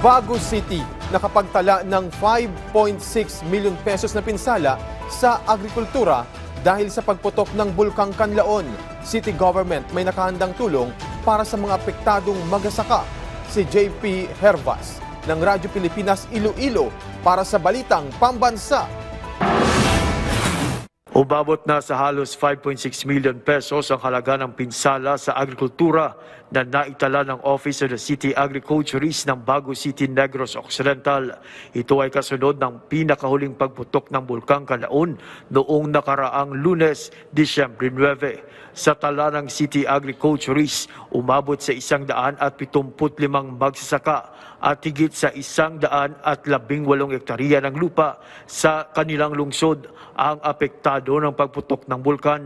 Bago City nakapagtala ng 5.6 million pesos na pinsala sa agrikultura dahil sa pagputok ng Bulkang Kanlaon. City government may nakahandang tulong para sa mga apektadong magsasaka. Si JP Hervas ng Radyo Pilipinas Iloilo para sa Balitang Pambansa. Umabot na sa halos 5.6 million pesos ang halaga ng pinsala sa agrikultura na naitala ng Office of the City Agriculturist ng Bago City, Negros Occidental. Ito ay kasunod ng pinakahuling pagputok ng Bulkang Kanlaon noong nakaraang Lunes, Disyembre 9. Sa tala ng City Agriculturist, umabot sa 175 magsasaka at higit sa 118 hektarya ng lupa sa kanilang lungsod ang apektado ng pagputok ng bulkan.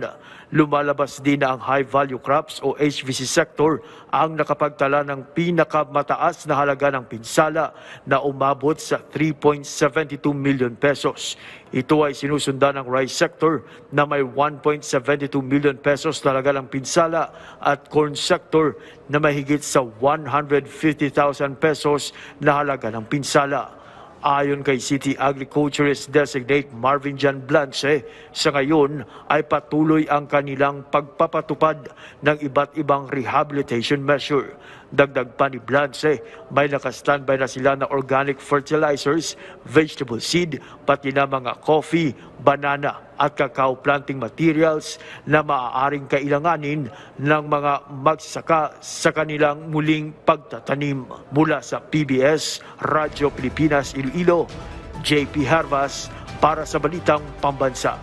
Lumalabas din na ang high-value crops o HVC sector ang nakapagtala ng pinakamataas na halaga ng pinsala na umabot sa 3.72 million pesos. Ito ay sinusundan ng rice sector na may 1.72 million pesos na halaga ng pinsala at corn sector na may higit sa 150,000 pesos na halaga ng pinsala. Ayon kay City Agriculturist Designate Marvin Jan Blanche, sa ngayon ay patuloy ang kanilang pagpapatupad ng iba't ibang rehabilitation measure. Dagdag pa ni Blanche, may naka-standby na sila na organic fertilizers, vegetable seed, pati na mga coffee, banana at cacao planting materials na maaaring kailanganin ng mga magsasaka sa kanilang muling pagtatanim. Mula sa PBS, Radyo Pilipinas Iloilo, JP Hervas para sa Balitang Pambansa.